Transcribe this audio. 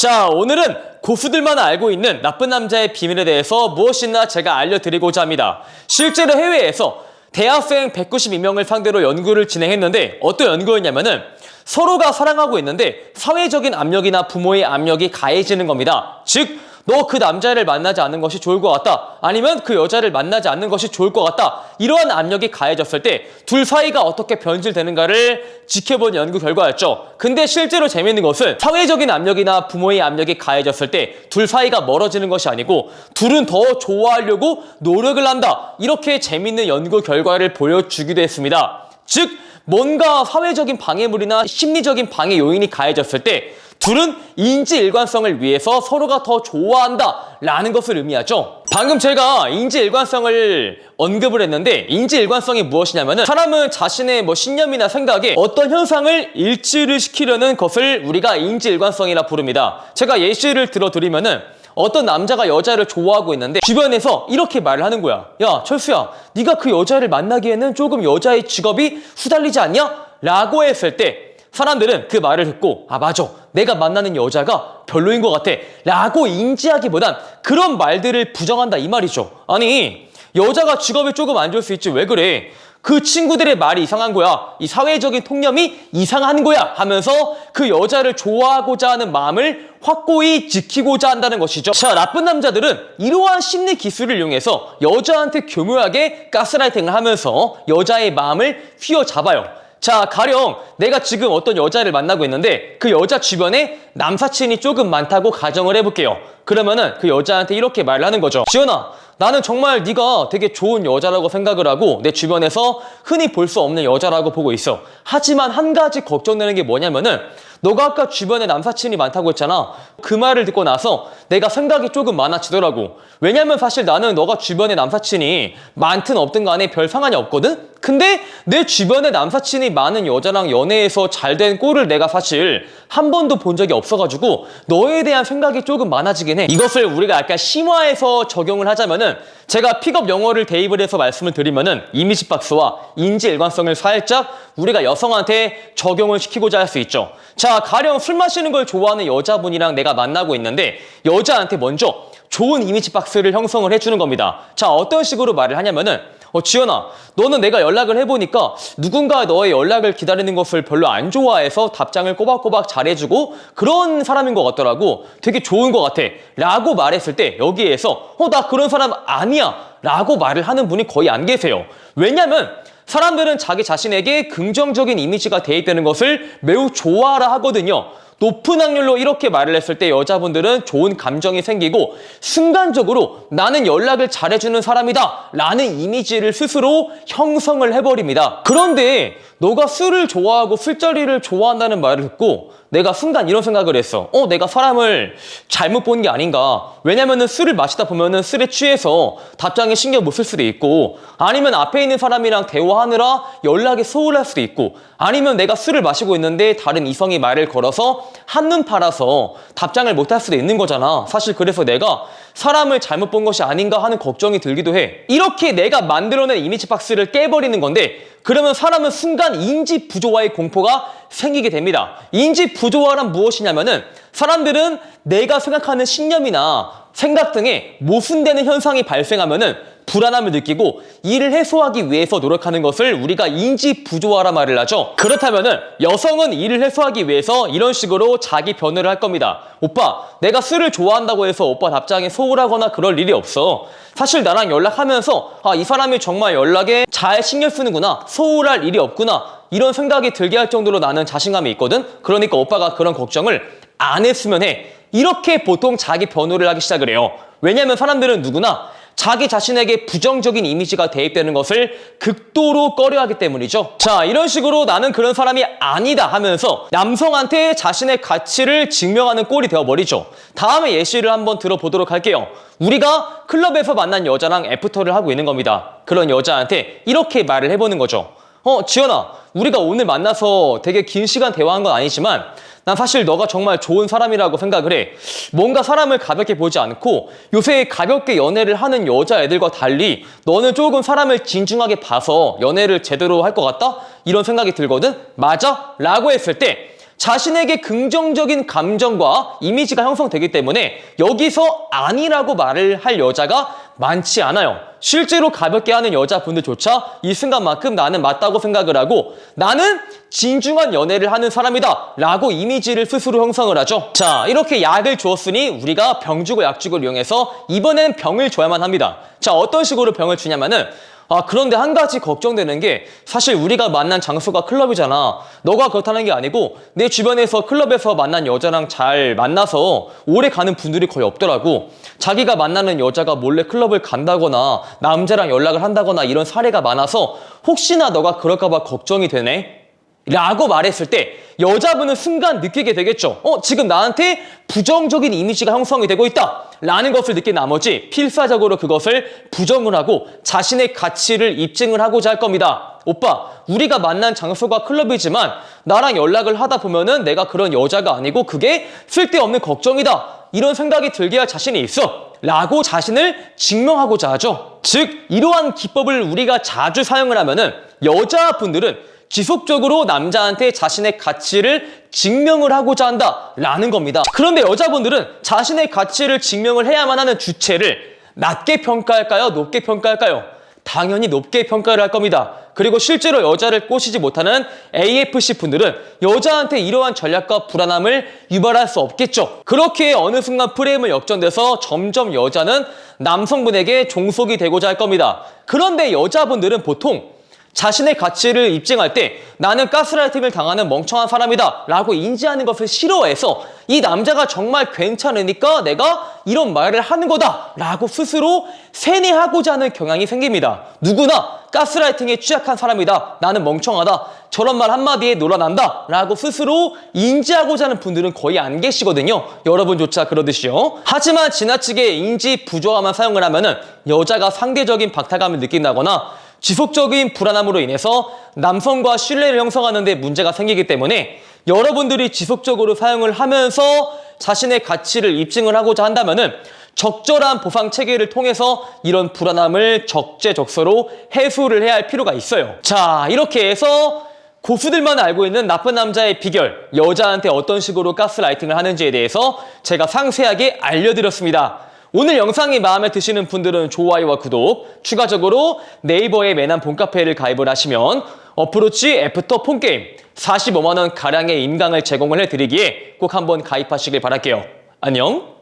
자, 오늘은 고수들만 알고 있는 나쁜 남자의 비밀에 대해서 무엇이나 제가 알려드리고자 합니다. 실제로 해외에서 대학생 192명을 상대로 연구를 진행했는데 어떤 연구였냐면은 서로가 사랑하고 있는데 사회적인 압력이나 부모의 압력이 가해지는 겁니다. 즉, 너 그 남자를 만나지 않는 것이 좋을 것 같다. 아니면 그 여자를 만나지 않는 것이 좋을 것 같다. 이러한 압력이 가해졌을 때 둘 사이가 어떻게 변질되는가를 지켜본 연구 결과였죠. 근데 실제로 재밌는 것은 사회적인 압력이나 부모의 압력이 가해졌을 때 둘 사이가 멀어지는 것이 아니고 둘은 더 좋아하려고 노력을 한다. 이렇게 재밌는 연구 결과를 보여주기도 했습니다. 즉, 뭔가 사회적인 방해물이나 심리적인 방해 요인이 가해졌을 때 둘은 인지 일관성을 위해서 서로가 더 좋아한다 라는 것을 의미하죠. 방금 제가 인지 일관성을 언급을 했는데 인지 일관성이 무엇이냐면은 사람은 자신의 신념이나 생각에 어떤 현상을 일치를 시키려는 것을 우리가 인지 일관성이라 부릅니다. 제가 예시를 들어드리면은 어떤 남자가 여자를 좋아하고 있는데 주변에서 이렇게 말을 하는 거야. 야, 철수야, 네가 그 여자를 만나기에는 조금 여자의 직업이 후달리지 않냐? 라고 했을 때 사람들은 그 말을 듣고 아, 맞아, 내가 만나는 여자가 별로인 것 같아 라고 인지하기보단 그런 말들을 부정한다 이 말이죠. 아니, 여자가 직업이 조금 안 좋을 수 있지 왜 그래? 그 친구들의 말이 이상한 거야. 이 사회적인 통념이 이상한 거야 하면서 그 여자를 좋아하고자 하는 마음을 확고히 지키고자 한다는 것이죠. 자, 나쁜 남자들은 이러한 심리 기술을 이용해서 여자한테 교묘하게 가스라이팅을 하면서 여자의 마음을 휘어잡아요. 자, 가령 내가 지금 어떤 여자를 만나고 있는데 그 여자 주변에 남사친이 조금 많다고 가정을 해볼게요. 그러면은 그 여자한테 이렇게 말을 하는 거죠. 지연아, 나는 정말 네가 되게 좋은 여자라고 생각을 하고 내 주변에서 흔히 볼 수 없는 여자라고 보고 있어. 하지만 한 가지 걱정되는 게 뭐냐면은 너가 아까 주변에 남사친이 많다고 했잖아. 그 말을 듣고 나서 내가 생각이 조금 많아지더라고. 왜냐면 사실 나는 너가 주변에 남사친이 많든 없든 간에 별 상관이 없거든? 근데 내 주변에 남사친이 많은 여자랑 연애해서 잘 된 꼴을 내가 사실 한 번도 본 적이 없어가지고 너에 대한 생각이 조금 많아지긴 해. 이것을 우리가 약간 심화해서 적용을 하자면은 제가 픽업 영어를 대입을 해서 말씀을 드리면은 이미지 박스와 인지 일관성을 살짝 우리가 여성한테 적용을 시키고자 할 수 있죠. 자, 가령 술 마시는 걸 좋아하는 여자분이랑 내가 만나고 있는데 여자한테 먼저 좋은 이미지 박스를 형성을 해주는 겁니다. 자, 어떤 식으로 말을 하냐면은 지연아, 너는 내가 연락을 해보니까 누군가 너의 연락을 기다리는 것을 별로 안 좋아해서 답장을 꼬박꼬박 잘해주고 그런 사람인 것 같더라고. 되게 좋은 것 같아 라고 말했을 때 여기에서 나 그런 사람 아니야 라고 말을 하는 분이 거의 안 계세요. 왜냐면 사람들은 자기 자신에게 긍정적인 이미지가 대입되는 것을 매우 좋아하라 하거든요. 높은 확률로 이렇게 말을 했을 때 여자분들은 좋은 감정이 생기고 순간적으로 나는 연락을 잘해주는 사람이다 라는 이미지를 스스로 형성을 해버립니다. 그런데 너가 술을 좋아하고 술자리를 좋아한다는 말을 듣고 내가 순간 이런 생각을 했어. 내가 사람을 잘못 본 게 아닌가. 왜냐면은 술을 마시다 보면은 술에 취해서 답장에 신경 못 쓸 수도 있고 아니면 앞에 있는 사람이랑 대화하느라 연락이 소홀할 수도 있고 아니면 내가 술을 마시고 있는데 다른 이성이 말을 걸어서 한눈 팔아서 답장을 못 할 수도 있는 거잖아. 사실 그래서 내가 사람을 잘못 본 것이 아닌가 하는 걱정이 들기도 해. 이렇게 내가 만들어낸 이미지 박스를 깨버리는 건데 그러면 사람은 순간 인지 부조화의 공포가 생기게 됩니다. 인지 부조화란 무엇이냐면은 사람들은 내가 생각하는 신념이나 생각 등에 모순되는 현상이 발생하면은 불안함을 느끼고 이를 해소하기 위해서 노력하는 것을 우리가 인지 부조화라 말을 하죠. 그렇다면은 여성은 이를 해소하기 위해서 이런 식으로 자기 변호를 할 겁니다. 오빠, 내가 술을 좋아한다고 해서 오빠 답장에 소홀하거나 그럴 일이 없어. 사실 나랑 연락하면서 이 사람이 정말 연락에 잘 신경 쓰는구나, 소홀할 일이 없구나 이런 생각이 들게 할 정도로 나는 자신감이 있거든. 그러니까 오빠가 그런 걱정을 안 했으면 해. 이렇게 보통 자기 변호를 하기 시작을 해요. 왜냐하면 사람들은 누구나 자기 자신에게 부정적인 이미지가 대입되는 것을 극도로 꺼려하기 때문이죠. 자, 이런 식으로 나는 그런 사람이 아니다 하면서 남성한테 자신의 가치를 증명하는 꼴이 되어버리죠. 다음에 예시를 한번 들어보도록 할게요. 우리가 클럽에서 만난 여자랑 애프터를 하고 있는 겁니다. 그런 여자한테 이렇게 말을 해보는 거죠. 지연아, 우리가 오늘 만나서 되게 긴 시간 대화한 건 아니지만 난 사실 너가 정말 좋은 사람이라고 생각을 해. 뭔가 사람을 가볍게 보지 않고 요새 가볍게 연애를 하는 여자애들과 달리 너는 조금 사람을 진중하게 봐서 연애를 제대로 할 것 같다? 이런 생각이 들거든? 맞아? 라고 했을 때 자신에게 긍정적인 감정과 이미지가 형성되기 때문에 여기서 아니라고 말을 할 여자가 많지 않아요. 실제로 가볍게 하는 여자분들조차 이 순간만큼 나는 맞다고 생각을 하고 나는 진중한 연애를 하는 사람이다 라고 이미지를 스스로 형성을 하죠. 자, 이렇게 약을 주었으니 우리가 병 주고 약 주고를 이용해서 이번엔 병을 줘야만 합니다. 자, 어떤 식으로 병을 주냐면은 그런데 한 가지 걱정되는 게 사실 우리가 만난 장소가 클럽이잖아. 너가 그렇다는 게 아니고 내 주변에서 클럽에서 만난 여자랑 잘 만나서 오래 가는 분들이 거의 없더라고. 자기가 만나는 여자가 몰래 클럽을 간다거나 남자랑 연락을 한다거나 이런 사례가 많아서 혹시나 너가 그럴까 봐 걱정이 되네. 라고 말했을 때 여자분은 순간 느끼게 되겠죠. 지금 나한테 부정적인 이미지가 형성이 되고 있다 라는 것을 느낀 나머지 필사적으로 그것을 부정을 하고 자신의 가치를 입증을 하고자 할 겁니다. 오빠, 우리가 만난 장소가 클럽이지만 나랑 연락을 하다 보면은 내가 그런 여자가 아니고 그게 쓸데없는 걱정이다 이런 생각이 들게 할 자신이 있어 라고 자신을 증명하고자 하죠. 즉 이러한 기법을 우리가 자주 사용을 하면은 여자분들은 지속적으로 남자한테 자신의 가치를 증명을 하고자 한다라는 겁니다. 그런데 여자분들은 자신의 가치를 증명을 해야만 하는 주체를 낮게 평가할까요? 높게 평가할까요? 당연히 높게 평가를 할 겁니다. 그리고 실제로 여자를 꼬시지 못하는 AFC 분들은 여자한테 이러한 전략과 불안함을 유발할 수 없겠죠. 그렇게 어느 순간 프레임을 역전돼서 점점 여자는 남성분에게 종속이 되고자 할 겁니다. 그런데 여자분들은 보통 자신의 가치를 입증할 때 나는 가스라이팅을 당하는 멍청한 사람이다 라고 인지하는 것을 싫어해서 이 남자가 정말 괜찮으니까 내가 이런 말을 하는 거다 라고 스스로 세뇌하고자 하는 경향이 생깁니다. 누구나 가스라이팅에 취약한 사람이다, 나는 멍청하다, 저런 말 한마디에 놀아난다 라고 스스로 인지하고자 하는 분들은 거의 안 계시거든요. 여러분조차 그러듯이요. 하지만 지나치게 인지 부조화만 사용을 하면은 여자가 상대적인 박탈감을 느낀다거나 지속적인 불안함으로 인해서 남성과 신뢰를 형성하는 데 문제가 생기기 때문에 여러분들이 지속적으로 사용을 하면서 자신의 가치를 입증을 하고자 한다면은 적절한 보상 체계를 통해서 이런 불안함을 적재적소로 해소를 해야 할 필요가 있어요. 자, 이렇게 해서 고수들만 알고 있는 나쁜 남자의 비결, 여자한테 어떤 식으로 가스라이팅을 하는지에 대해서 제가 상세하게 알려드렸습니다. 오늘 영상이 마음에 드시는 분들은 좋아요와 구독, 추가적으로 네이버의 매난 폰카페를 가입을 하시면 어프로치 애프터 폰게임 45만원 가량의 인강을 제공을 해드리기에 꼭 한번 가입하시길 바랄게요. 안녕!